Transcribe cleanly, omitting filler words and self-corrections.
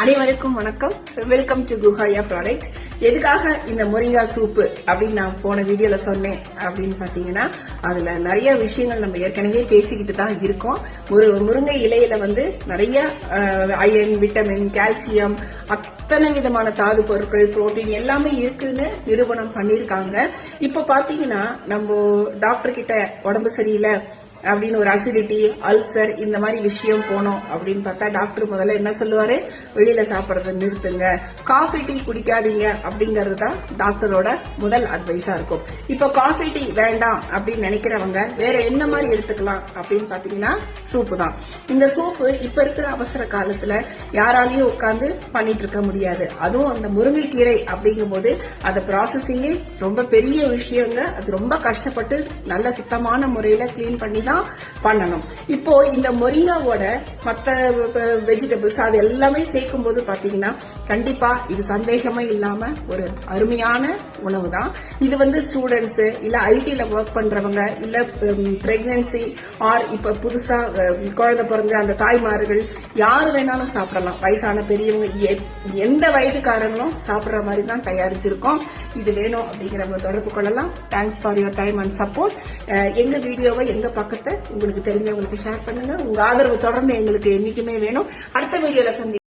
அனைவருக்கும் வணக்கம். Welcome to குஹாயா ப்ராடக்ட். எதுக்காக இந்த முருங்கா சூப்பு அப்படின்னு நான் போன வீடியோல சொன்னேன் அப்படின்னு பாத்தீங்கன்னா, அதுல நிறைய விஷயங்கள் நம்ம ஏற்கனவே பேசிக்கிட்டு தான் இருக்கோம். ஒரு முருங்கை இலையில நிறைய அயன், விட்டமின், கால்சியம், அத்தனை விதமான தாது பொருட்கள், புரோட்டீன் எல்லாமே இருக்குன்னு நிரூபணம் பண்ணிருக்காங்க. இப்ப பாத்தீங்கன்னா நம்ம டாக்டர் கிட்ட உடம்பு சரியில்லை அப்படின்னு ஒரு அசிடிட்டி, அல்சர் இந்த மாதிரி விஷயம் போனோம் அப்படின்னு பார்த்தா டாக்டர் முதல்ல என்ன சொல்லுவாரு, வெளியில சாப்பிடறத நிறுத்துங்க, காஃபி டீ குடிக்காதீங்க அப்படிங்கறது தான் டாக்டரோட முதல் அட்வைஸா இருக்கும். இப்ப காஃபி டீ வேண்டாம் அப்படின்னு நினைக்கிறவங்க வேற என்ன மாதிரி எடுத்துக்கலாம் அப்படின்னு பாத்தீங்கன்னா சூப்பு தான். இந்த சூப்பு இப்ப இருக்கிற அவசர காலத்துல யாராலையும் உட்கார்ந்து பண்ணிட்டு இருக்க முடியாது. அதுவும் அந்த முருங்கைக்கீரை அப்படிங்கும் போது அதை ப்ராசஸிங்கே ரொம்ப பெரிய விஷயங்க. அது ரொம்ப கஷ்டப்பட்டு நல்ல சுத்தமான முறையில கிளீன் பண்ணி தான் பண்ணணும். இப்போ இந்த மொரிங்காவோட மற்ற வெஜிடபிள்ஸ் அது எல்லாமே சேர்க்கும் போது பாத்தீங்கன்னா கண்டிப்பா இது சந்தேகமே இல்லாம ஒரு அருமையான உணவு தான். இது ஸ்டூடெண்ட்ஸ் இல்ல ஐடில ஒர்க் பண்றவங்க இல்ல பிரெக்னன்சி ஆர் இப்ப புதுசா குழந்தை பிறந்த அந்த தாய்மார்கள் யாரு வேணாலும் சாப்பிடலாம். வயசான பெரியவங்க எந்த வயதுக்காரங்களும் சாப்பிடுற மாதிரி தான் தயாரிச்சிருக்கோம். இது வேணும் அப்படிங்கிறவங்க தொடர்பு கொள்ளலாம். Thanks for your time and support. எங்க வீடியோவை எங்க பக்கத்தை உங்களுக்கு தெரிஞ்சவங்களுக்கு ஷேர் பண்ணுங்க. உங்க ஆதரவு தொடர்ந்து எங்களுக்கு என்னைக்குமே வேணும். அடுத்த வீடியோல சந்தி